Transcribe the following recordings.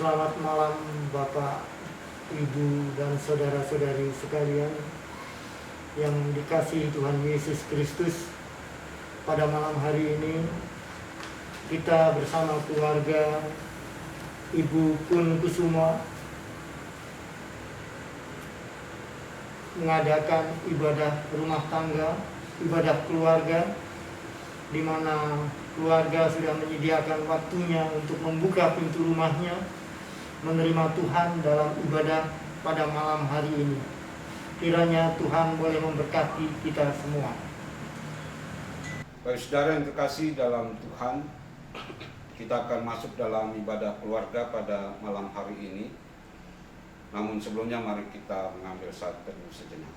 Selamat malam Bapak, Ibu, dan saudara-saudari sekalian yang dikasihi Tuhan Yesus Kristus. Pada malam hari ini kita bersama keluarga Ibu Kun Kusumo mengadakan ibadah rumah tangga, ibadah keluarga, di mana keluarga sudah menyediakan waktunya untuk membuka pintu rumahnya, menerima Tuhan dalam ibadah pada malam hari ini. Kiranya Tuhan boleh memberkati kita semua. Baik saudara yang terkasih dalam Tuhan, kita akan masuk dalam ibadah keluarga pada malam hari ini. Namun sebelumnya mari kita mengambil saat teduh sejenak.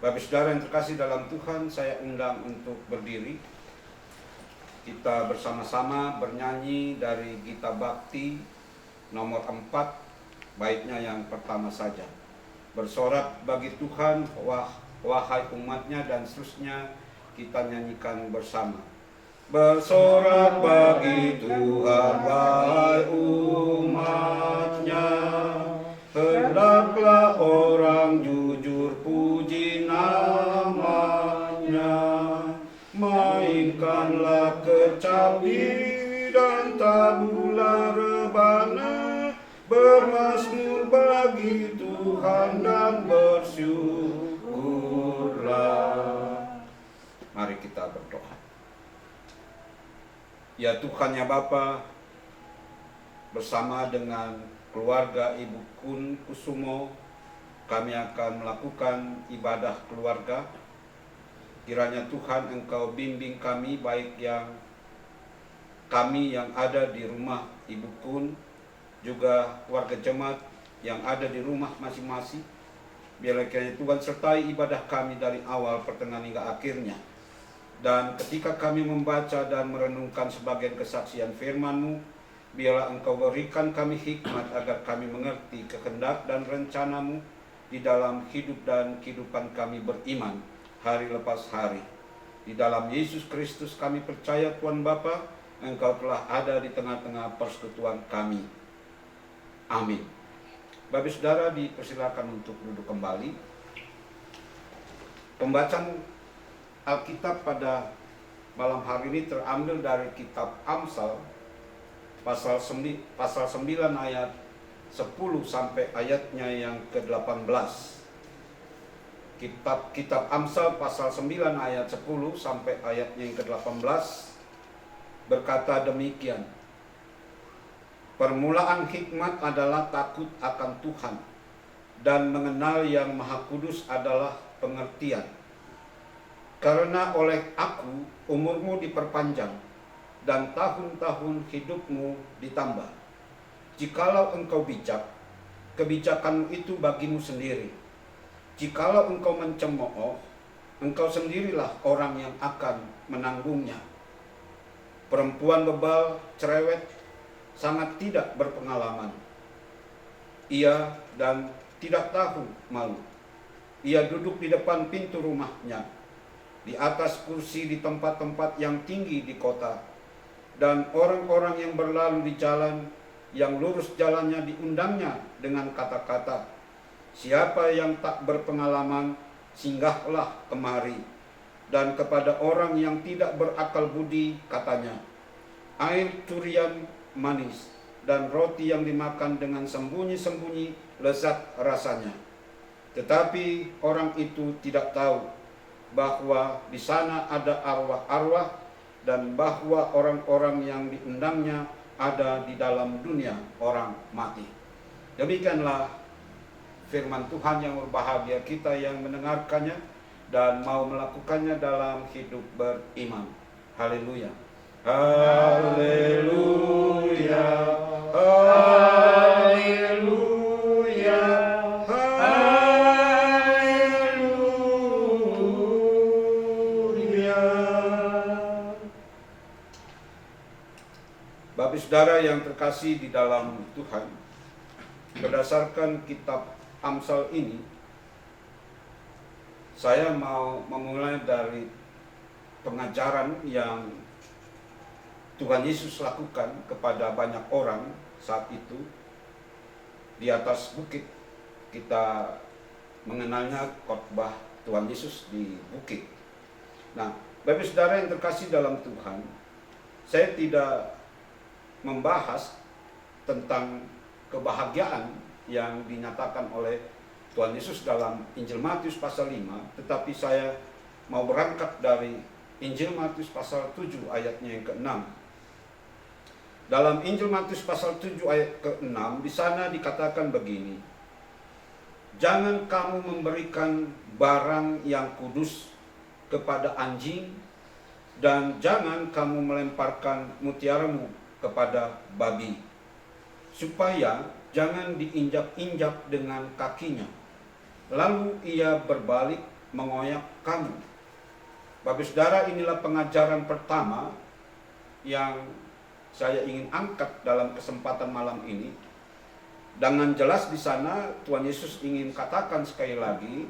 Bapak saudara yang terkasih dalam Tuhan, saya undang untuk berdiri. Kita bersama-sama bernyanyi dari Gita Bakti nomor 4, baitnya yang pertama saja. Bersorak bagi Tuhan, wahai umatnya, dan seterusnya kita nyanyikan bersama. Bersorak bagi Tuhan, wahai umatnya, hendaklah orang jujur puji namanya. Mainkanlah kecapi dan tabula rebana, bermazmur bagi Tuhan dan bersyukurlah. Mari kita berdoa. Ya Tuhan ya Bapa, bersama dengan keluarga Ibu Kun Kusumo, kami akan melakukan ibadah keluarga. Kiranya Tuhan Engkau bimbing kami, baik kami yang ada di rumah Ibu Kun, juga warga jemaat yang ada di rumah masing-masing. Biarlah kiranya Tuhan sertai ibadah kami dari awal, pertengahan hingga akhirnya. Dan ketika kami membaca dan merenungkan sebagian kesaksian firman-Mu, biarlah Engkau berikan kami hikmat agar kami mengerti kehendak dan rencana-Mu di dalam hidup dan kehidupan kami beriman hari lepas hari. Di dalam Yesus Kristus kami percaya Tuhan Bapa, Engkau telah ada di tengah-tengah persekutuan kami. Amin. Bapak saudara dipersilakan untuk duduk kembali. Pembacaan Alkitab pada malam hari ini terambil dari kitab Amsal pasal 9 ayat 10 sampai ayatnya yang ke-18. Kitab Amsal pasal 9 ayat 10 sampai ayatnya yang ke-18 berkata demikian. Permulaan hikmat adalah takut akan Tuhan, dan mengenal Yang Maha Kudus adalah pengertian. Karena oleh aku umurmu diperpanjang, dan tahun-tahun hidupmu ditambah. Jikalau engkau bijak, kebijakanmu itu bagimu sendiri. Jikalau engkau mencemooh, engkau sendirilah orang yang akan menanggungnya. Perempuan bebal, cerewet, sangat tidak berpengalaman. Ia dan tidak tahu malu. Ia duduk di depan pintu rumahnya, di atas kursi di tempat-tempat yang tinggi di kota, dan orang-orang yang berlalu di jalan yang lurus jalannya diundangnya dengan kata-kata, siapa yang tak berpengalaman, singgahlah kemari. Dan kepada orang yang tidak berakal budi katanya, air curian manis dan roti yang dimakan dengan sembunyi-sembunyi lezat rasanya. Tetapi orang itu tidak tahu bahwa di sana ada arwah-arwah, dan bahwa orang-orang yang diundangnya ada di dalam dunia orang mati. Demikianlah firman Tuhan yang berbahagia kita yang mendengarkannya dan mau melakukannya dalam hidup beriman. Haleluya. Haleluya. Haleluya. Haleluya. Bapak saudara yang terkasih di dalam Tuhan, berdasarkan kitab Amsal ini, saya mau memulai dari pengajaran yang Tuhan Yesus lakukan kepada banyak orang saat itu di atas bukit. Kita mengenalnya khotbah Tuhan Yesus di bukit. Nah, Bapak Saudara yang terkasih dalam Tuhan, saya tidak membahas tentang kebahagiaan yang dinyatakan oleh Tuhan Yesus dalam Injil Matius pasal 5, tetapi saya mau berangkat dari Injil Matius pasal 7 ayatnya yang ke-6. Dalam Injil Matius pasal 7 ayat ke-6, di sana dikatakan begini, "Jangan kamu memberikan barang yang kudus kepada anjing, dan jangan kamu melemparkan mutiaramu kepada babi, supaya jangan diinjak-injak dengan kakinya, lalu ia berbalik mengoyak kamu." Bapak Saudara, inilah pengajaran pertama yang saya ingin angkat dalam kesempatan malam ini. Dengan jelas di sana Tuhan Yesus ingin katakan sekali lagi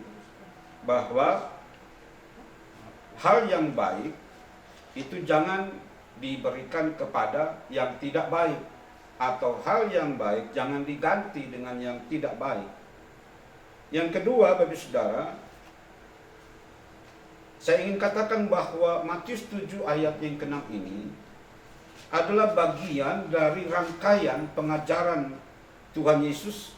bahwa hal yang baik itu jangan diberikan kepada yang tidak baik, atau hal yang baik jangan diganti dengan yang tidak baik. Yang kedua, Bapak Saudara, saya ingin katakan bahwa Matius 7 ayat yang ke-6 ini adalah bagian dari rangkaian pengajaran Tuhan Yesus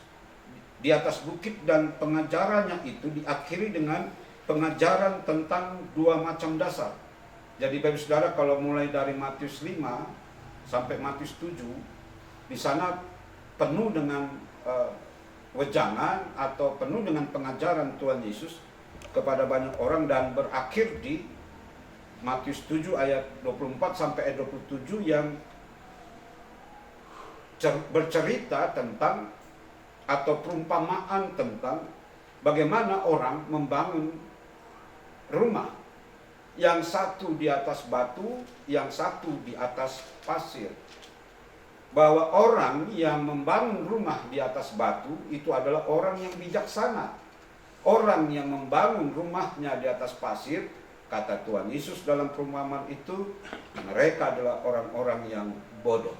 di atas bukit, dan pengajarannya itu diakhiri dengan pengajaran tentang dua macam dasar. Jadi Bapak Saudara, kalau mulai dari Matius 5 sampai Matius 7, di sana penuh dengan wejangan atau penuh dengan pengajaran Tuhan Yesus kepada banyak orang, dan berakhir di Matius 7 ayat 24 sampai ayat 27 yang bercerita tentang atau perumpamaan tentang bagaimana orang membangun rumah, yang satu di atas batu, yang satu di atas pasir. Bahwa orang yang membangun rumah di atas batu itu adalah orang yang bijaksana. Orang yang membangun rumahnya di atas pasir, kata Tuhan Yesus dalam perumpamaan itu, mereka adalah orang-orang yang bodoh.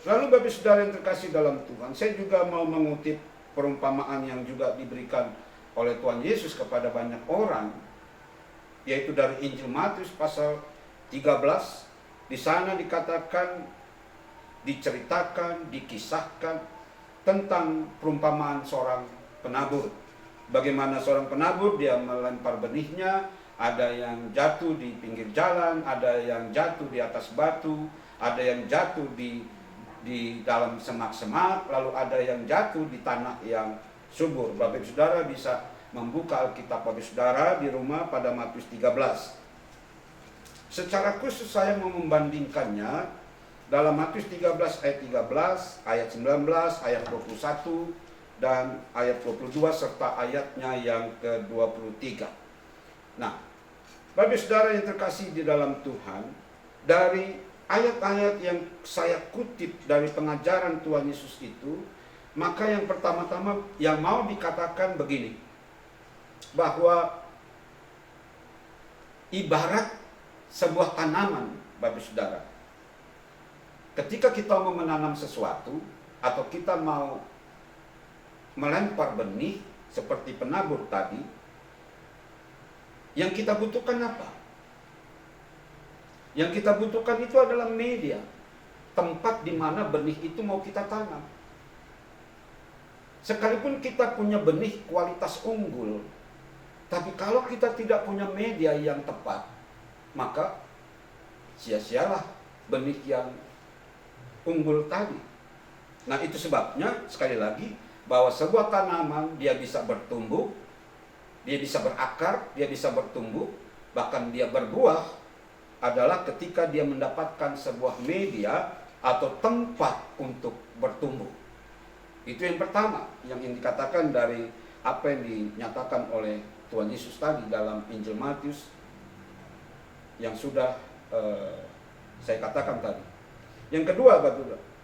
Lalu Bapak Saudara yang terkasih dalam Tuhan, saya juga mau mengutip perumpamaan yang juga diberikan oleh Tuhan Yesus kepada banyak orang, yaitu dari Injil Matius pasal 13. Di sana dikatakan, diceritakan, dikisahkan tentang perumpamaan seorang penabur. Bagaimana seorang penabur, dia melempar benihnya, ada yang jatuh di pinggir jalan, ada yang jatuh di atas batu, ada yang jatuh di dalam semak-semak, lalu ada yang jatuh di tanah yang subur. Bapak Saudara bisa membuka Alkitab Bapak Saudara di rumah pada Matius 13. Secara khusus saya mau membandingkannya dalam Matius 13 ayat 13, ayat 19, ayat 21, dan ayat 22 serta ayatnya yang ke-23. Nah, Bapak Saudara yang terkasih di dalam Tuhan, dari ayat-ayat yang saya kutip dari pengajaran Tuhan Yesus itu, maka yang pertama-tama yang mau dikatakan begini, bahwa ibarat sebuah tanaman, Bapak Saudara, ketika kita mau menanam sesuatu atau kita mau melempar benih seperti penabur tadi, yang kita butuhkan apa? Yang kita butuhkan itu adalah media, tempat di mana benih itu mau kita tanam. Sekalipun kita punya benih kualitas unggul, tapi kalau kita tidak punya media yang tepat, maka sia-sialah benih yang unggul tadi. Nah, itu sebabnya sekali lagi bahwa sebuah tanaman dia bisa bertumbuh, dia bisa berakar, dia bisa bertumbuh, bahkan dia berbuah adalah ketika dia mendapatkan sebuah media atau tempat untuk bertumbuh. Itu yang pertama yang dikatakan dari apa yang dinyatakan oleh Tuhan Yesus tadi dalam Injil Matius yang sudah saya katakan tadi. Yang kedua,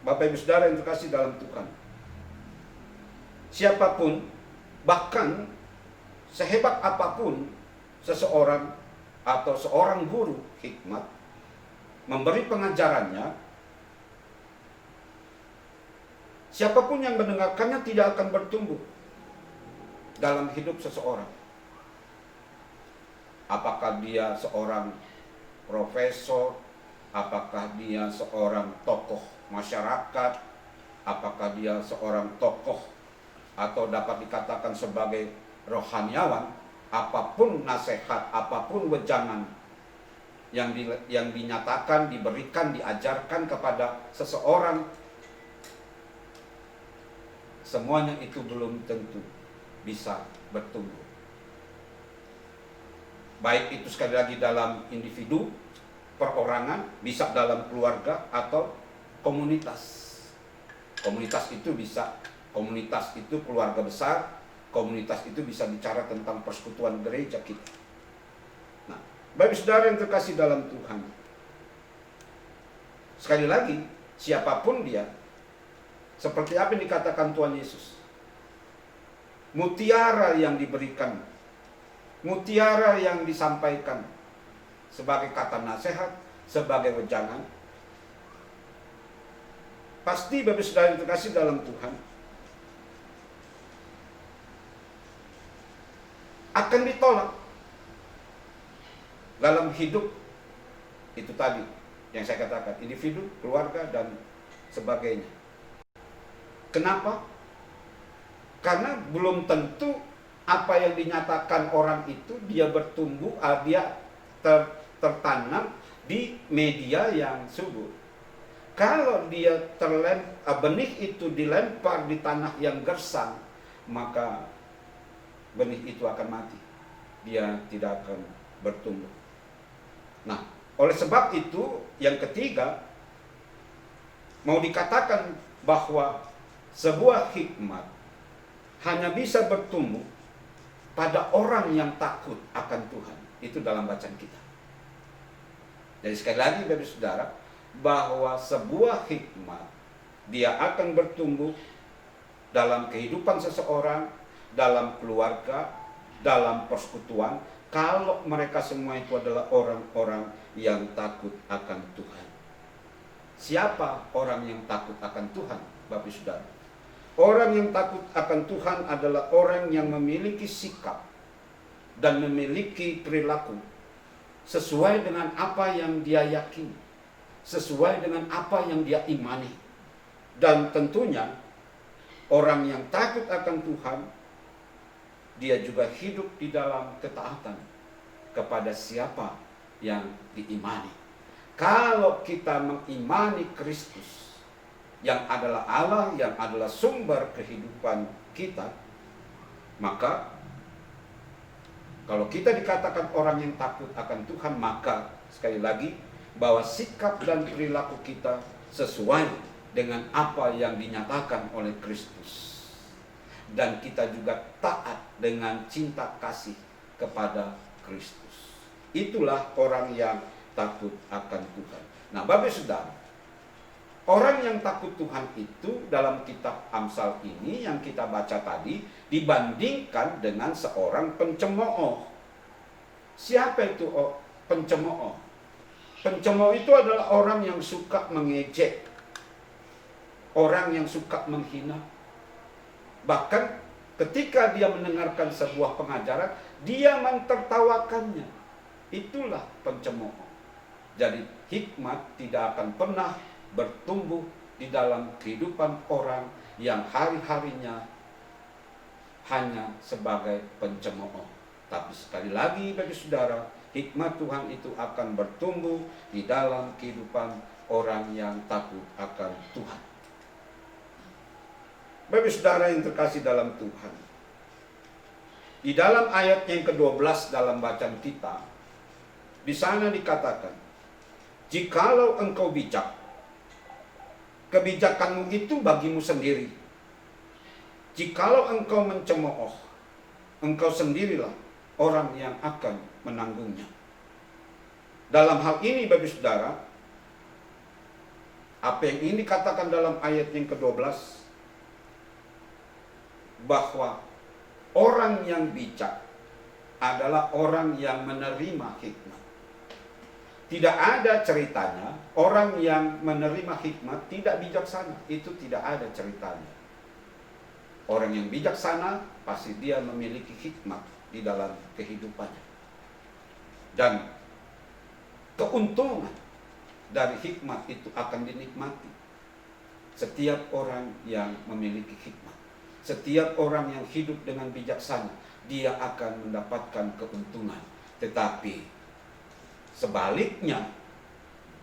Bapak Ibu Saudara yang terkasih dalam Tuhan, siapapun, bahkan sehebat apapun seseorang, atau seorang guru hikmat memberi pengajarannya, siapapun yang mendengarkannya tidak akan bertumbuh dalam hidup seseorang. Apakah dia seorang profesor, apakah dia seorang tokoh masyarakat, apakah dia seorang tokoh atau dapat dikatakan sebagai rohaniawan, apapun nasihat, apapun wejangan yang dinyatakan, diberikan, diajarkan kepada seseorang, semuanya itu belum tentu bisa bertumbuh. Baik itu sekali lagi dalam individu, perorangan, bisa dalam keluarga atau komunitas. Komunitas itu bisa, komunitas itu keluarga besar, komunitas itu bisa bicara tentang persekutuan gereja kita. Nah, Bapak Saudara yang terkasih dalam Tuhan, sekali lagi, siapapun dia, seperti apa yang dikatakan Tuhan Yesus, mutiara yang diberikan, mutiara yang disampaikan sebagai kata nasihat, sebagai wejangan, pasti Bapak Saudara yang terkasih dalam Tuhan akan ditolak dalam hidup itu tadi yang saya katakan, individu, keluarga, dan sebagainya. Kenapa? Karena belum tentu apa yang dinyatakan orang itu dia bertumbuh, dia tertanam di media yang subur. Kalau dia benih itu dilempar di tanah yang gersang, maka benih itu akan mati. Dia tidak akan bertumbuh. Nah, oleh sebab itu, yang ketiga, mau dikatakan bahwa sebuah hikmat hanya bisa bertumbuh pada orang yang takut akan Tuhan. Itu dalam bacaan kita. Jadi sekali lagi Bapak Saudara, bahwa sebuah hikmat dia akan bertumbuh dalam kehidupan seseorang, dalam keluarga, dalam persekutuan, kalau mereka semua itu adalah orang-orang yang takut akan Tuhan. Siapa orang yang takut akan Tuhan, Bapak Saudara? Orang yang takut akan Tuhan adalah orang yang memiliki sikap dan memiliki perilaku sesuai dengan apa yang dia yakini, sesuai dengan apa yang dia imani. Dan tentunya orang yang takut akan Tuhan, dia juga hidup di dalam ketaatan kepada siapa yang diimani. Kalau kita mengimani Kristus yang adalah Allah, yang adalah sumber kehidupan kita, maka kalau kita dikatakan orang yang takut akan Tuhan, maka sekali lagi bahwa sikap dan perilaku kita sesuai dengan apa yang dinyatakan oleh Kristus, dan kita juga taat dengan cinta kasih kepada Kristus. Itulah orang yang takut akan Tuhan. Nah, Bapak Saudara, orang yang takut Tuhan itu dalam kitab Amsal ini yang kita baca tadi dibandingkan dengan seorang pencemooh. Siapa itu pencemooh? Pencemooh itu adalah orang yang suka mengejek, orang yang suka menghina. Bahkan ketika dia mendengarkan sebuah pengajaran, dia mentertawakannya. Itulah pencemooh. Jadi hikmat tidak akan pernah bertumbuh di dalam kehidupan orang yang hari-harinya hanya sebagai pencemooh. Tapi sekali lagi bagi saudara, hikmat Tuhan itu akan bertumbuh di dalam kehidupan orang yang takut akan Tuhan. Bagi saudara yang terkasih dalam Tuhan, di dalam ayat yang ke-12 dalam bacaan kita, di sana dikatakan, jikalau engkau bijak, kebijakanmu itu bagimu sendiri. Jikalau engkau mencemooh, engkau sendirilah orang yang akan menanggungnya. Dalam hal ini bagi saudara, apa yang ini dikatakan dalam ayat yang ke-12, bahwa orang yang bijak adalah orang yang menerima hikmat. Tidak ada ceritanya orang yang menerima hikmat tidak bijaksana. Itu tidak ada ceritanya. Orang yang bijaksana pasti dia memiliki hikmat di dalam kehidupannya. Dan keuntungan dari hikmat itu akan dinikmati setiap orang yang memiliki hikmat. Setiap orang yang hidup dengan bijaksana, dia akan mendapatkan keuntungan. Tetapi sebaliknya,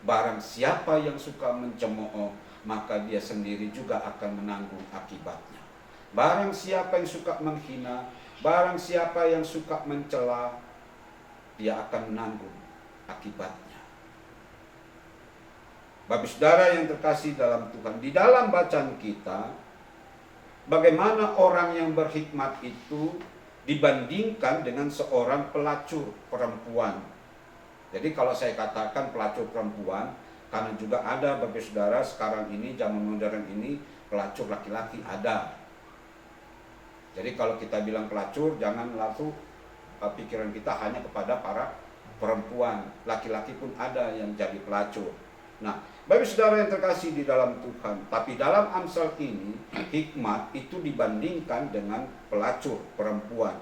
barang siapa yang suka mencemooh, maka dia sendiri juga akan menanggung akibatnya. Barang siapa yang suka menghina, barang siapa yang suka mencela, dia akan menanggung akibatnya. Bapak saudara yang terkasih dalam Tuhan, di dalam bacaan kita, bagaimana orang yang berhikmat itu dibandingkan dengan seorang pelacur perempuan. Jadi kalau saya katakan pelacur perempuan, karena juga ada Bapak saudara sekarang ini, zaman modern ini, pelacur laki-laki ada. Jadi kalau kita bilang pelacur, jangan langsung pikiran kita hanya kepada para perempuan. Laki-laki pun ada yang jadi pelacur. Nah, Bapak saudara yang terkasih di dalam Tuhan, tapi dalam Amsal ini, hikmat itu dibandingkan dengan pelacur perempuan.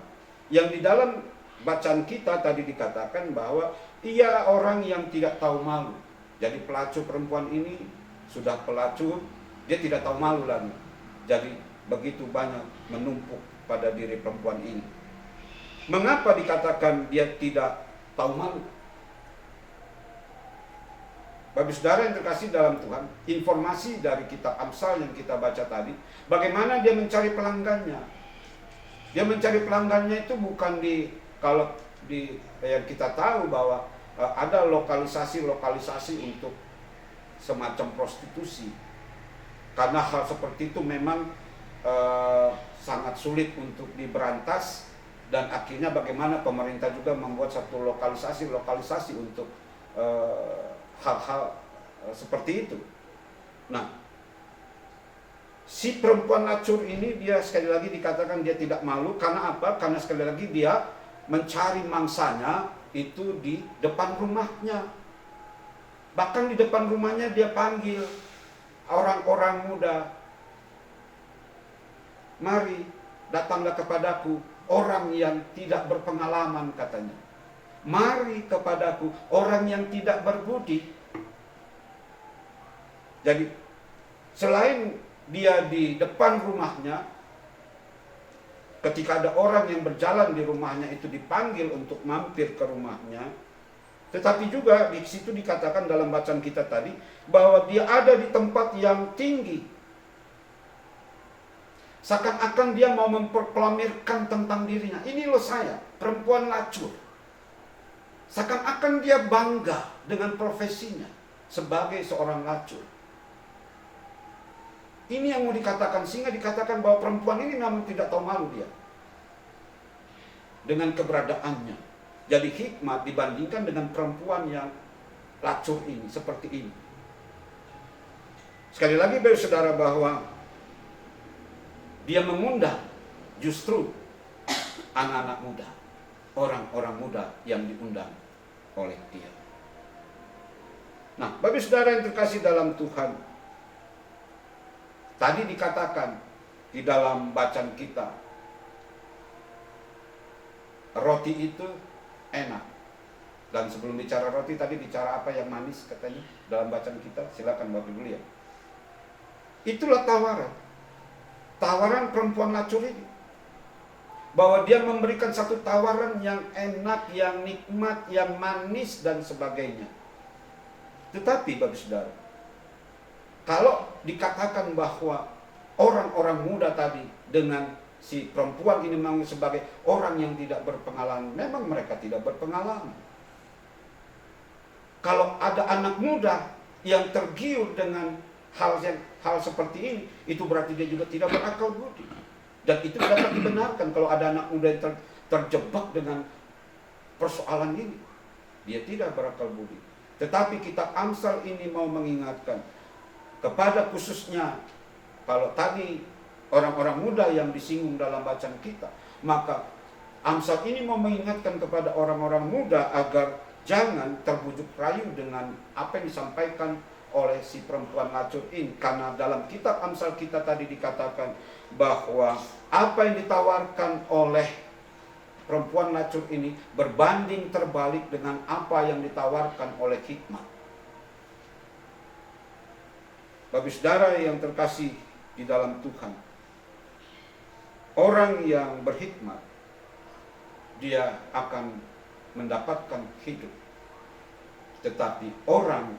Yang di dalam bacaan kita tadi dikatakan bahwa ia orang yang tidak tahu malu. Jadi pelacur perempuan ini sudah pelacur, dia tidak tahu malu lagi. Jadi begitu banyak menumpuk pada diri perempuan ini. Mengapa dikatakan dia tidak tahu malu? Bapak saudara yang terkasih dalam Tuhan, informasi dari kitab Amsal yang kita baca tadi, bagaimana dia mencari pelanggannya. Dia mencari pelanggannya itu bukan kalau yang kita tahu bahwa ada lokalisasi untuk semacam prostitusi. Karena hal seperti itu memang sangat sulit untuk diberantas, dan akhirnya bagaimana pemerintah juga membuat satu lokalisasi untuk hal-hal seperti itu. Nah, si perempuan lacur ini dia sekali lagi dikatakan dia tidak malu. Karena apa? Karena sekali lagi dia mencari mangsanya itu di depan rumahnya. Bahkan di depan rumahnya dia panggil orang-orang muda. Mari datanglah kepadaku, orang yang tidak berpengalaman, katanya. Mari kepadaku, orang yang tidak berbudi. Jadi selain dia di depan rumahnya, ketika ada orang yang berjalan di rumahnya itu dipanggil untuk mampir ke rumahnya, tetapi juga di situ dikatakan dalam bacaan kita tadi bahwa dia ada di tempat yang tinggi. Seakan-akan dia mau memproklamirkan tentang dirinya. Ini loh saya, perempuan lacur. Seakan-akan dia bangga dengan profesinya sebagai seorang lacur. Ini yang mau dikatakan, sehingga dikatakan bahwa perempuan ini namun tidak tahu malu dia dengan keberadaannya. Jadi hikmat dibandingkan dengan perempuan yang lacur ini, seperti ini. Sekali lagi Bapak saudara, bahwa dia mengundang justru anak-anak muda, orang-orang muda yang diundang oleh dia. Nah, Bapak saudara yang terkasih dalam Tuhan, tadi dikatakan di dalam bacaan kita, roti itu enak. Dan sebelum bicara roti, tadi bicara apa yang manis katanya dalam bacaan kita. Silakan Bapak Ibu lihat. Itulah tawaran perempuan lacur ini, bahwa dia memberikan satu tawaran yang enak, yang nikmat, yang manis dan sebagainya. Tetapi Bapak saudara, kalau dikatakan bahwa orang-orang muda tadi dengan si perempuan ini memang sebagai orang yang tidak berpengalaman, memang mereka tidak berpengalaman. Kalau ada anak muda yang tergiur dengan hal seperti ini, itu berarti dia juga tidak berakal budi. Dan itu dapat dibenarkan kalau ada anak muda yang terjebak dengan persoalan ini. Dia tidak berakal budi. Tetapi kitab Amsal ini mau mengingatkan kepada khususnya, kalau tadi orang-orang muda yang disinggung dalam bacaan kita, maka Amsal ini mau mengingatkan kepada orang-orang muda agar jangan terbujuk rayu dengan apa yang disampaikan oleh si perempuan lacur ini. Karena dalam kitab Amsal kita tadi dikatakan bahwa apa yang ditawarkan oleh perempuan lacur ini berbanding terbalik dengan apa yang ditawarkan oleh hikmat. Bapak saudara yang terkasih di dalam Tuhan, orang yang berhikmat, dia akan mendapatkan hidup. Tetapi orang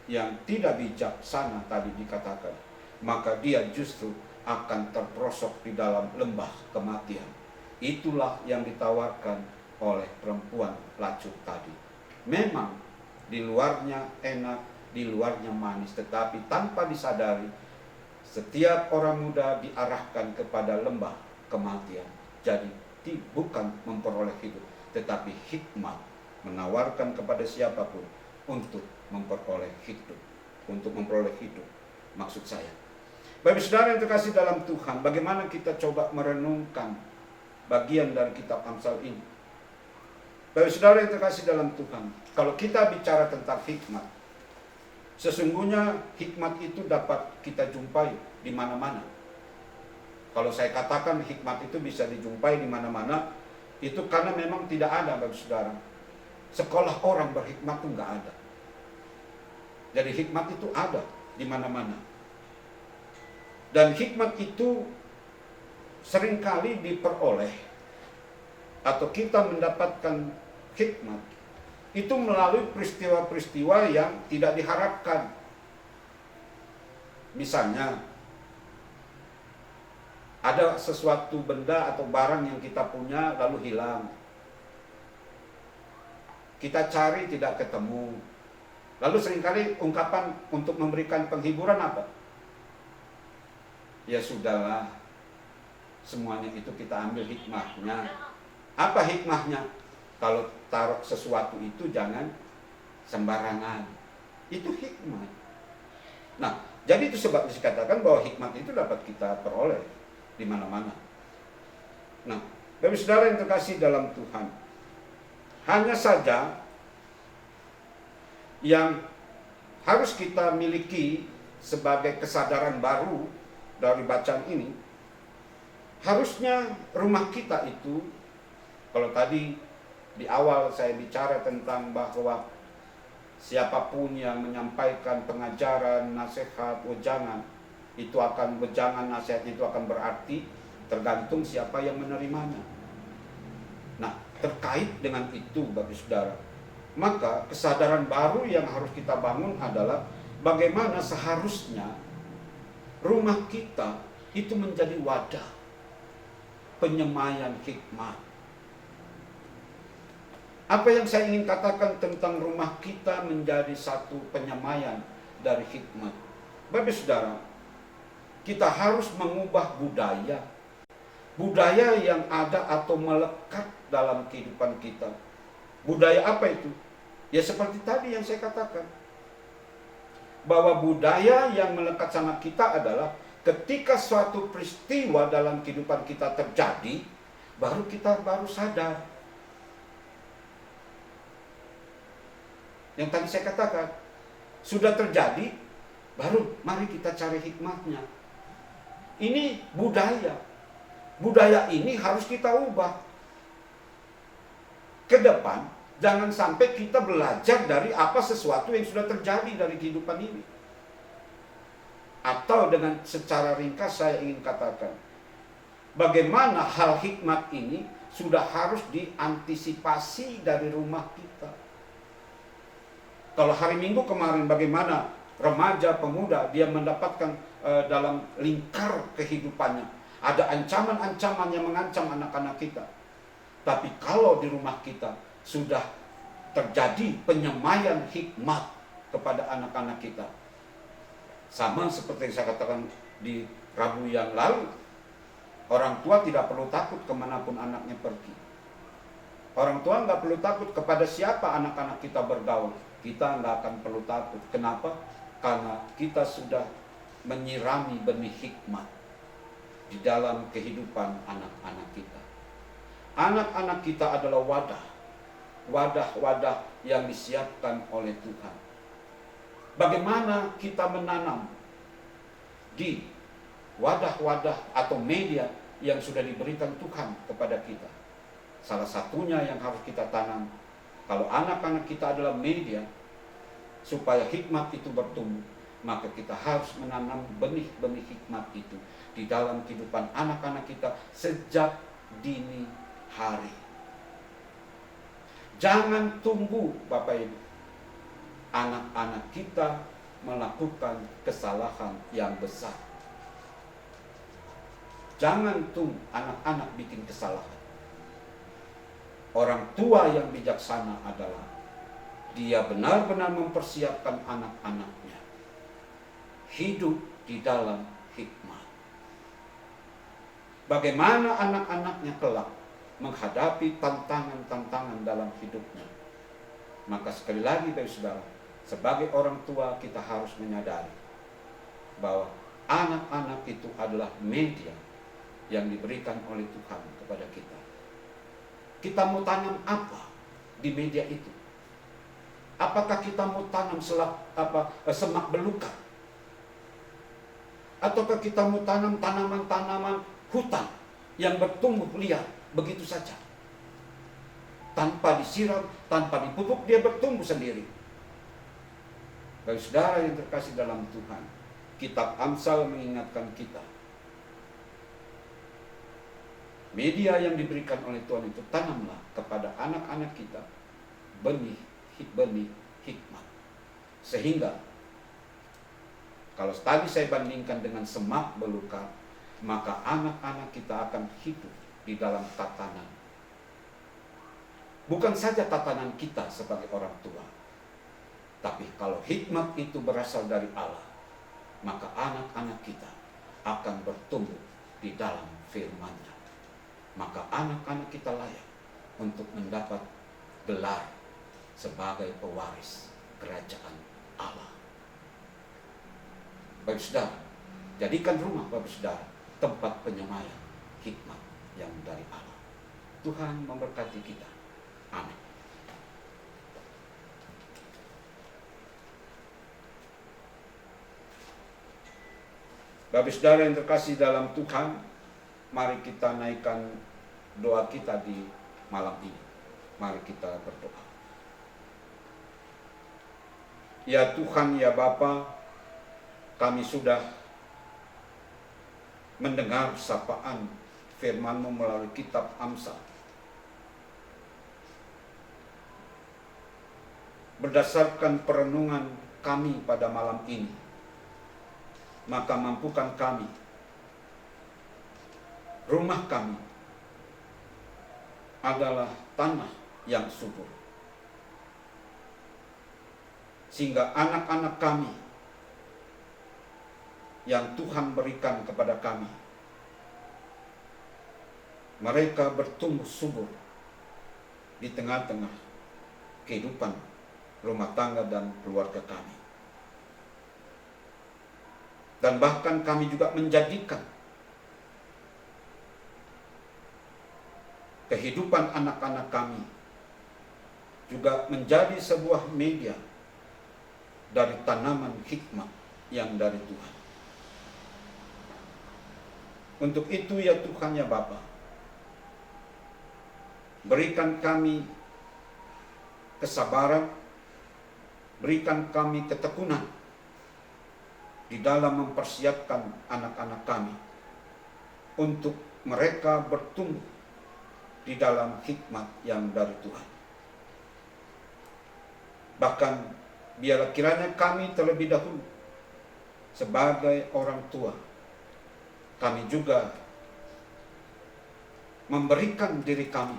yang tidak bijaksana tadi dikatakan, maka dia justru akan terperosok di dalam lembah kematian. Itulah yang ditawarkan oleh perempuan lacur tadi. Memang di luarnya enak, di luarnya manis, tetapi tanpa disadari setiap orang muda diarahkan kepada lembah kematian. Jadi bukan memperoleh hidup, tetapi hikmat menawarkan kepada siapapun untuk memperoleh hidup. Untuk memperoleh hidup, maksud saya. Bapak saudara yang terkasih dalam Tuhan, bagaimana kita coba merenungkan bagian dari kitab Amsal ini. Bapak saudara yang terkasih dalam Tuhan, kalau kita bicara tentang hikmat, sesungguhnya hikmat itu dapat kita jumpai di mana-mana. Kalau saya katakan hikmat itu bisa dijumpai di mana-mana, itu karena memang tidak ada, Bapak saudara. Sekolah orang berhikmat itu nggak ada. Jadi hikmat itu ada di mana-mana. Dan hikmat itu seringkali diperoleh atau kita mendapatkan hikmat itu melalui peristiwa-peristiwa yang tidak diharapkan. Misalnya, ada sesuatu benda atau barang yang kita punya lalu hilang. Kita cari tidak ketemu. Lalu seringkali ungkapan untuk memberikan penghiburan apa? Ya sudahlah, semuanya itu kita ambil hikmahnya. Apa hikmahnya? Kalau taruh sesuatu itu jangan sembarangan. Itu hikmah. Nah, jadi itu sebab dikatakan bahwa hikmat itu dapat kita peroleh di mana-mana. Nah, Bapak saudara yang terkasih dalam Tuhan, hanya saja yang harus kita miliki sebagai kesadaran baru dari bacaan ini, harusnya rumah kita itu, kalau tadi di awal saya bicara tentang bahwa siapapun yang menyampaikan pengajaran, nasihat, wejangan, itu akan wejangan, nasihatnya itu akan berarti tergantung siapa yang menerimanya. Nah, terkait dengan itu Bapak Saudara, maka kesadaran baru yang harus kita bangun adalah bagaimana seharusnya rumah kita itu menjadi wadah penyemayan hikmat. Apa yang saya ingin katakan tentang rumah kita menjadi satu penyemayan dari hikmat? Bapak saudara, kita harus mengubah budaya. Budaya yang ada atau melekat dalam kehidupan kita. Budaya apa itu? Ya seperti tadi yang saya katakan. Bahwa budaya yang melekat sama kita adalah ketika suatu peristiwa dalam kehidupan kita terjadi, baru kita sadar. Yang tadi saya katakan, sudah terjadi, baru mari kita cari hikmatnya. Ini budaya. Budaya ini harus kita ubah. Ke depan, jangan sampai kita belajar dari apa sesuatu yang sudah terjadi dari kehidupan ini. Atau dengan secara ringkas saya ingin katakan, bagaimana hal hikmat ini sudah harus diantisipasi dari rumah kita. Kalau hari Minggu kemarin bagaimana remaja, pemuda, dia mendapatkan dalam lingkar kehidupannya. Ada ancaman-ancaman yang mengancam anak-anak kita. Tapi kalau di rumah kita sudah terjadi penyemayan hikmat kepada anak-anak kita. Sama seperti yang saya katakan di Rabu yang lalu. Orang tua tidak perlu takut kemanapun anaknya pergi. Orang tua nggak perlu takut kepada siapa anak-anak kita bergaul. Kita nggak akan perlu takut. Kenapa? Karena kita sudah menyirami benih hikmat di dalam kehidupan anak-anak kita. Anak-anak kita adalah wadah yang disiapkan oleh Tuhan. Bagaimana kita menanam di wadah-wadah atau media yang sudah diberikan Tuhan kepada kita? Salah satunya yang harus kita tanam, kalau anak-anak kita adalah media, supaya hikmat itu bertumbuh, maka kita harus menanam benih-benih hikmat itu di dalam kehidupan anak-anak kita sejak dini hari. Jangan tunggu Bapak Ibu anak-anak kita melakukan kesalahan yang besar. Jangan tunggu anak-anak bikin kesalahan. Orang tua yang bijaksana adalah dia benar-benar mempersiapkan anak-anaknya hidup di dalam hikmat. Bagaimana anak-anaknya kelak menghadapi tantangan-tantangan dalam hidupnya. Maka sekali lagi Bapak Saudara, sebagai orang tua kita harus menyadari bahwa anak-anak itu adalah media yang diberikan oleh Tuhan kepada kita. Kita mau tanam apa di media itu? Apakah kita mau tanam semak belukar? Ataukah kita mau tanam tanaman-tanaman hutan yang bertumbuh liar begitu saja? Tanpa disiram, tanpa dipupuk, dia bertumbuh sendiri. Bagi saudara yang terkasih dalam Tuhan, kitab Amsal mengingatkan kita, media yang diberikan oleh Tuhan itu tanamlah kepada anak-anak kita benih hikmat. Sehingga kalau tadi saya bandingkan dengan semak belukar, maka anak-anak kita akan hidup di dalam tatanan. Bukan saja tatanan kita sebagai orang tua, tapi kalau hikmat itu berasal dari Allah, maka anak-anak kita akan bertumbuh di dalam firman-Nya. Maka anak-anak kita layak untuk mendapat gelar sebagai pewaris kerajaan Allah. Bapak Saudara, jadikan rumah Bapak Saudara tempat penyemayan hikmat yang dari Allah. Tuhan memberkati kita. Amin. Bapak Saudara yang terkasih dalam Tuhan, mari kita naikkan doa kita di malam ini. Mari kita berdoa. Ya Tuhan, ya Bapa, kami sudah mendengar sapaan firman-Mu melalui kitab Amsal. Berdasarkan perenungan kami pada malam ini, maka mampukan kami, rumah kami adalah tanah yang subur, sehingga anak-anak kami yang Tuhan berikan kepada kami, mereka bertumbuh subur di tengah-tengah kehidupan rumah tangga dan keluarga kami. Dan bahkan kami juga menjadikan kehidupan anak-anak kami juga menjadi sebuah media dari tanaman hikmat yang dari Tuhan. Untuk itu ya Tuhan, ya Bapa, berikan kami kesabaran, berikan kami ketekunan di dalam mempersiapkan anak-anak kami untuk mereka bertumbuh di dalam hikmat yang dari Tuhan. Bahkan biarlah kiranya kami terlebih dahulu sebagai orang tua, kami juga memberikan diri kami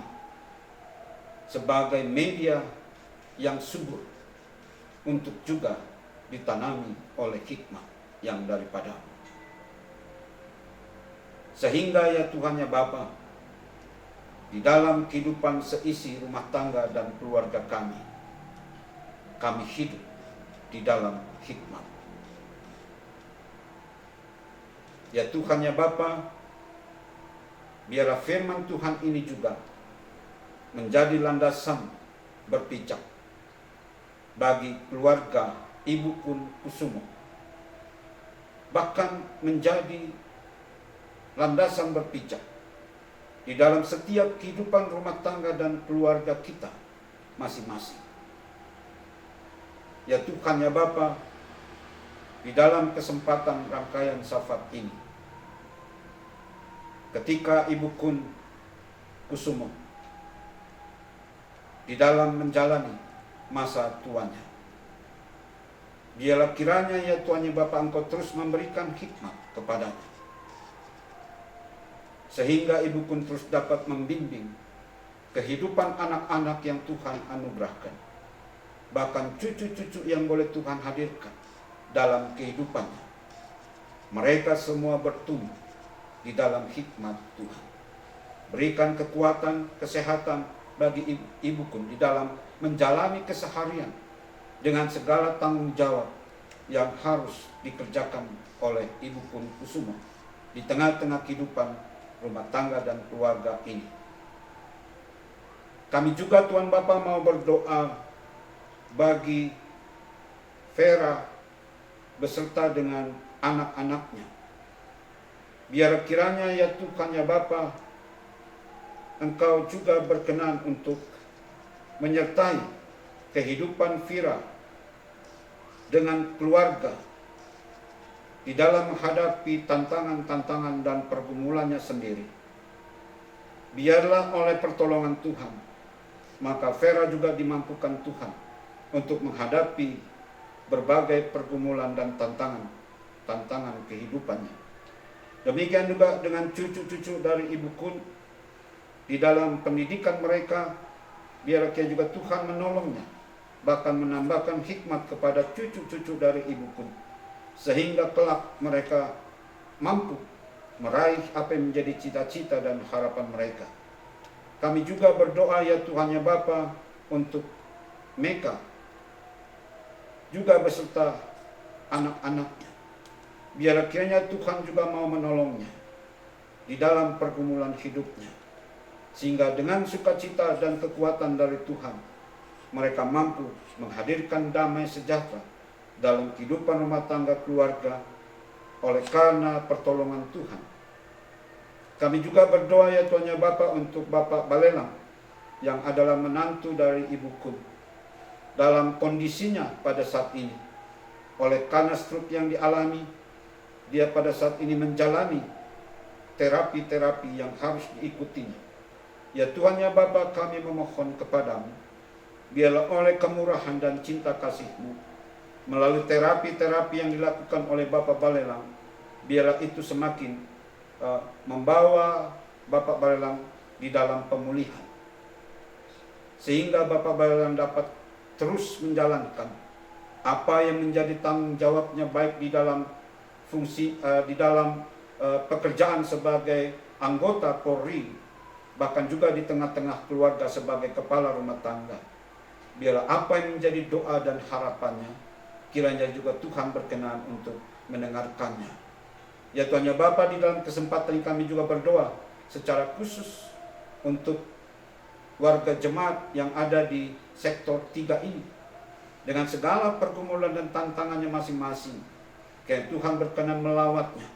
sebagai media yang subur untuk juga ditanami oleh hikmat yang daripada-Mu. Sehingga ya Tuhan, ya Bapa, di dalam kehidupan seisi rumah tangga dan keluarga kami hidup di dalam hikmat. Ya Tuhan, ya Bapa, biarlah firman Tuhan ini juga menjadi landasan berpijak bagi keluarga Ibu Kun Kusumo, bahkan menjadi landasan berpijak di dalam setiap kehidupan rumah tangga dan keluarga kita masing-masing. Ya Tuhan, ya Bapa, di dalam kesempatan rangkaian syafat ini, ketika Ibu Kun Kusumo di dalam menjalani masa tuanya, biarlah kiranya ya Tuhan, ya Bapa, Engkau terus memberikan hikmat kepadanya, sehingga Ibu Kun terus dapat membimbing kehidupan anak-anak yang Tuhan anugerahkan, bahkan cucu-cucu yang boleh Tuhan hadirkan dalam kehidupannya. Mereka semua bertumbuh di dalam hikmat Tuhan. Berikan kekuatan, kesehatan bagi Ibu Kun di dalam menjalani keseharian dengan segala tanggung jawab yang harus dikerjakan oleh Ibu Kun Kusumo di tengah-tengah kehidupan rumah tangga dan keluarga ini. Kami juga Tuhan Bapa mau berdoa bagi Vera beserta dengan anak-anaknya. Biar kiranya ya Tuhan, ya Bapa, Engkau juga berkenan untuk menyertai kehidupan Vera dengan keluarga di dalam menghadapi tantangan-tantangan dan pergumulannya sendiri. Biarlah oleh pertolongan Tuhan, maka Vera juga dimampukan Tuhan untuk menghadapi berbagai pergumulan dan tantangan kehidupannya. Demikian juga dengan cucu-cucu dari Ibu Kun di dalam pendidikan mereka, biar juga Tuhan menolongnya, bahkan menambahkan hikmat kepada cucu-cucu dari Ibu Kun, sehingga kelak mereka mampu meraih apa yang menjadi cita-cita dan harapan mereka. Kami juga berdoa ya Tuhan, ya Bapa, untuk Meka juga beserta anak-anaknya. Biar kiranya Tuhan juga mau menolongnya di dalam pergumulan hidupnya, sehingga dengan sukacita dan kekuatan dari Tuhan, mereka mampu menghadirkan damai sejahtera dalam kehidupan rumah tangga keluarga oleh karena pertolongan Tuhan. Kami juga berdoa ya Tuhan, ya Bapa, untuk Bapak Balelang yang adalah menantu dari Ibu Kun dalam kondisinya pada saat ini. Oleh karena stroke yang dialami, dia pada saat ini menjalani terapi-terapi yang harus diikutinya. Ya Tuhan, ya Bapa, kami memohon kepadamu, biarlah oleh kemurahan dan cinta kasih-Mu, melalui terapi-terapi yang dilakukan oleh Bapak Balelang, biarlah itu semakin membawa Bapak Balelang di dalam pemulihan, sehingga Bapak Balelang dapat terus menjalankan apa yang menjadi tanggung jawabnya, baik di dalam fungsi, di dalam pekerjaan sebagai anggota Polri, bahkan juga di tengah-tengah keluarga sebagai kepala rumah tangga. Biarlah apa yang menjadi doa dan harapannya, kiranya juga Tuhan berkenan untuk mendengarkannya. Ya Tuhan, ya Bapa, di dalam kesempatan ini kami juga berdoa secara khusus untuk warga jemaat yang ada di sektor 3 ini, dengan segala pergumulan dan tantangannya masing-masing. Kiranya Tuhan berkenan melawatnya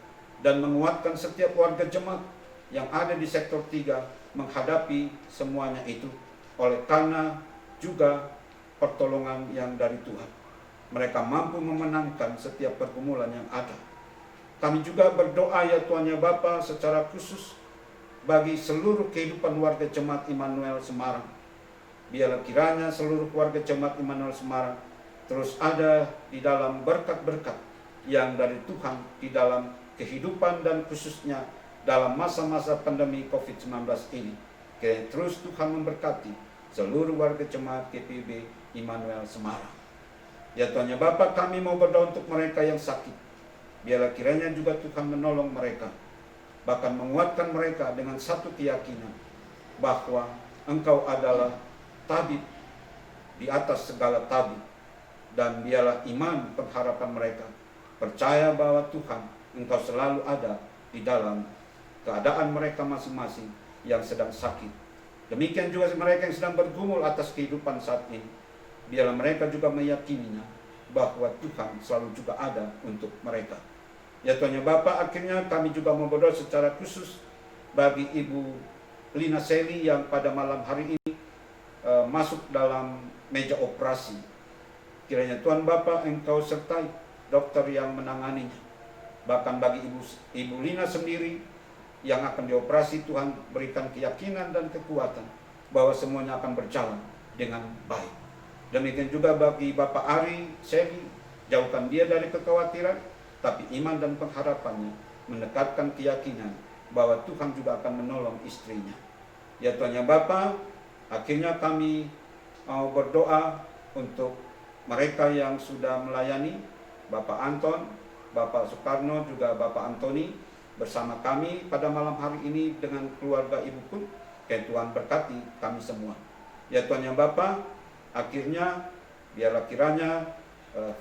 dan menguatkan setiap warga jemaat yang ada di sektor 3 menghadapi semuanya itu, oleh karena juga pertolongan yang dari Tuhan. Mereka mampu memenangkan setiap pergumulan yang ada. Kami juga berdoa ya Tuhan, ya Bapa, secara khusus bagi seluruh kehidupan warga Jemaat Immanuel Semarang. Biarlah kiranya seluruh warga Jemaat Immanuel Semarang terus ada di dalam berkat-berkat yang dari Tuhan di dalam kehidupan dan khususnya dalam masa-masa pandemi COVID-19 ini. Kiranya terus Tuhan memberkati seluruh warga Jemaat GPIB Immanuel Semarang. Ya Tuhan, ya Bapa, kami mau berdoa untuk mereka yang sakit. Biarlah kiranya juga Tuhan menolong mereka, bahkan menguatkan mereka dengan satu keyakinan bahwa Engkau adalah tabib di atas segala tabib. Dan biarlah iman pengharapan mereka percaya bahwa Tuhan, Engkau selalu ada di dalam keadaan mereka masing-masing yang sedang sakit. Demikian juga mereka yang sedang bergumul atas kehidupan saat ini. Biarlah mereka juga meyakininya bahwa Tuhan selalu juga ada untuk mereka. Ya Tuhan ya Bapa, akhirnya kami juga mau berdoa secara khusus bagi Ibu Lina Seli yang pada malam hari ini masuk dalam meja operasi. Kiranya Tuhan Bapa Engkau sertai dokter yang menanganinya. Bahkan bagi Ibu Lina sendiri yang akan dioperasi, Tuhan berikan keyakinan dan kekuatan bahwa semuanya akan berjalan dengan baik. Demikian juga bagi Bapak Ari Seli, jauhkan dia dari kekhawatiran, tapi iman dan pengharapannya mendekatkan keyakinan bahwa Tuhan juga akan menolong istrinya. Ya Tuhan ya Bapa, akhirnya kami mau berdoa untuk mereka yang sudah melayani, Bapak Anton, Bapak Soekarno, juga Bapak Antoni bersama kami pada malam hari ini dengan keluarga Ibu pun. Ya Tuhan berkati kami semua. Ya Tuhan yang Bapa, akhirnya biarlah kiranya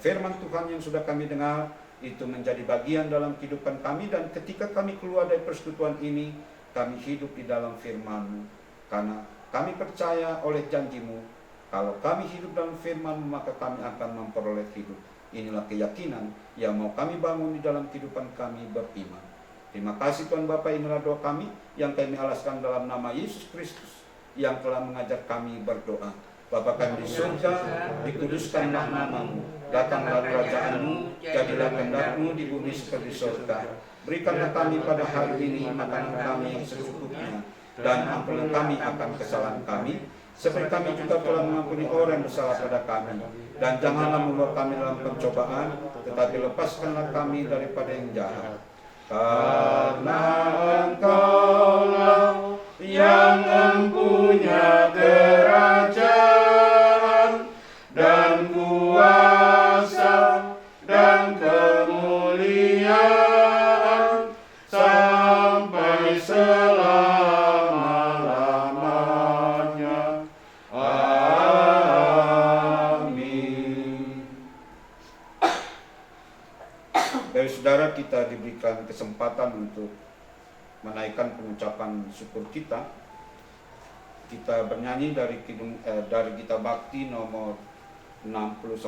firman Tuhan yang sudah kami dengar itu menjadi bagian dalam kehidupan kami, dan ketika kami keluar dari persekutuan ini, kami hidup di dalam firman-Mu, karena kami percaya oleh janji-Mu, kalau kami hidup dalam firman-Mu maka kami akan memperoleh hidup. Inilah keyakinan yang mau kami bangun di dalam kehidupan kami beriman. Terima kasih Tuhan Bapa, inilah doa kami yang kami alaskan dalam nama Yesus Kristus yang telah mengajar kami berdoa. Bapa kami di surga, dikuduskanlah nama-Mu, datanglah kerajaan-Mu, jadilah kehendak-Mu di bumi seperti surga. Berikanlah kami pada hari ini makanan kami yang secukupnya, dan ampunilah kami akan kesalahan kami, seperti kami juga telah mengampuni orang yang bersalah pada kami. Dan janganlah membawa kami dalam pencobaan, tetapi lepaskanlah kami daripada yang jahat. Karena Engkaulah yang mempunyai kerajaan dan kuasa dan kemuliaan sampai selama-lamanya. Amin. Dari saudara, kita diberikan kesempatan untuk menaikkan pengucapan syukur kita. Kita bernyanyi dari Gita Bakti nomor 69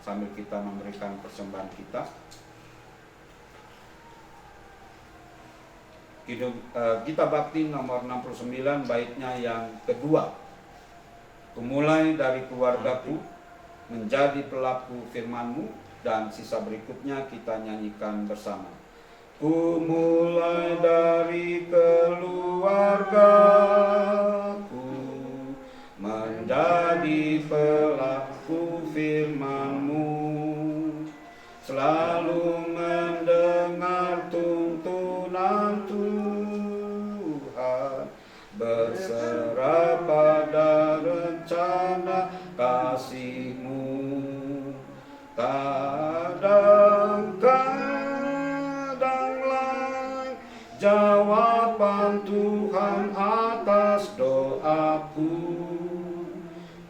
sambil kita memberikan persembahan kita. Gita Bakti nomor 69 baitnya yang kedua. Kumulai dari keluargaku menjadi pelaku firman-Mu, dan sisa berikutnya kita nyanyikan bersama. Ku mulai dari keluargaku menjadi pelaku firman-Mu, selalu mendengar tuntunan Tuhan, berserah pada rencana kasih-Mu. Kadang-kadanglah jawaban Tuhan atas doaku.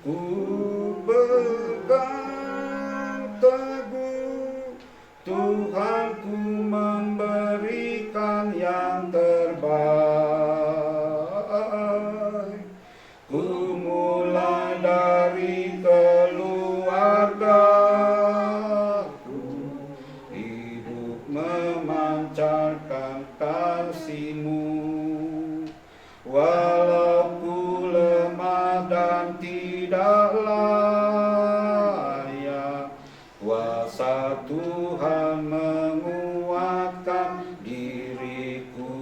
Ku pegang teguh, Tuhanku memberikan yang terbaik. Ku mulai dari keluargaku, hidup memancarkan kasih-Mu. Walau ku lemah dan tidak layak, kuasa Tuhan menguatkan diriku.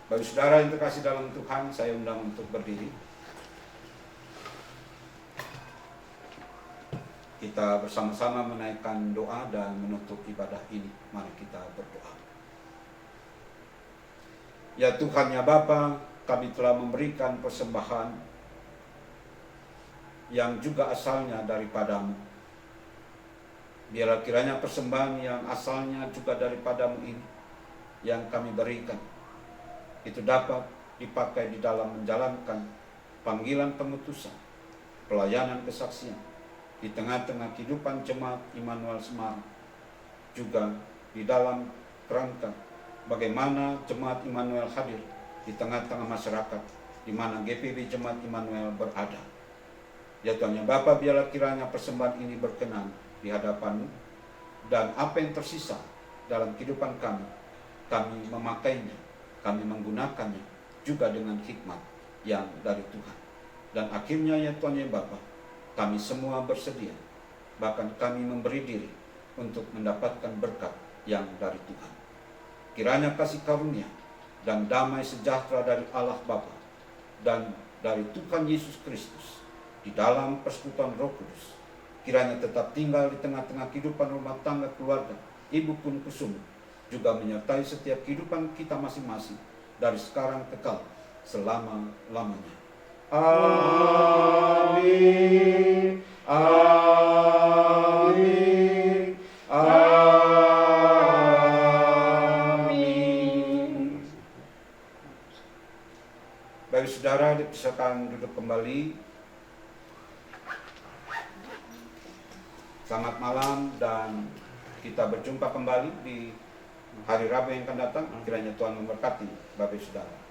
Bagi saudara yang terkasih dalam Tuhan, saya undang untuk berdiri. Kita bersama-sama menaikkan doa dan menutup ibadah ini. Mari kita berdoa. Ya Tuhan ya Bapa, kami telah memberikan persembahan yang juga asalnya daripada-Mu. Biarlah kiranya persembahan yang asalnya juga daripada-Mu ini yang kami berikan, itu dapat dipakai di dalam menjalankan panggilan pengutusan, pelayanan kesaksian di tengah-tengah kehidupan jemaat Immanuel Semarang, juga di dalam kerangka bagaimana jemaat Immanuel hadir di tengah-tengah masyarakat di mana GPB Jemaat Immanuel berada. Ya Tuhan, ya Bapa, biarlah kiranya persembahan ini berkenan di hadapan-Mu, dan apa yang tersisa dalam kehidupan kami memakainya, kami menggunakannya juga dengan hikmat yang dari Tuhan. Dan akhirnya ya Tuhan ya Bapa, kami semua bersedia, bahkan kami memberi diri untuk mendapatkan berkat yang dari Tuhan. Kiranya kasih karunia dan damai sejahtera dari Allah Bapa dan dari Tuhan Yesus Kristus di dalam persekutuan Roh Kudus kiranya tetap tinggal di tengah-tengah kehidupan rumah tangga keluarga Ibu Kun Kusumo, juga menyertai setiap kehidupan kita masing-masing dari sekarang kekal selama-lamanya. Amin. Amin. Amin. Baik saudara, dipersilakan duduk kembali. Selamat malam, dan kita berjumpa kembali di hari Rabu yang akan datang. Kiranya Tuhan memberkati Bapak Saudara.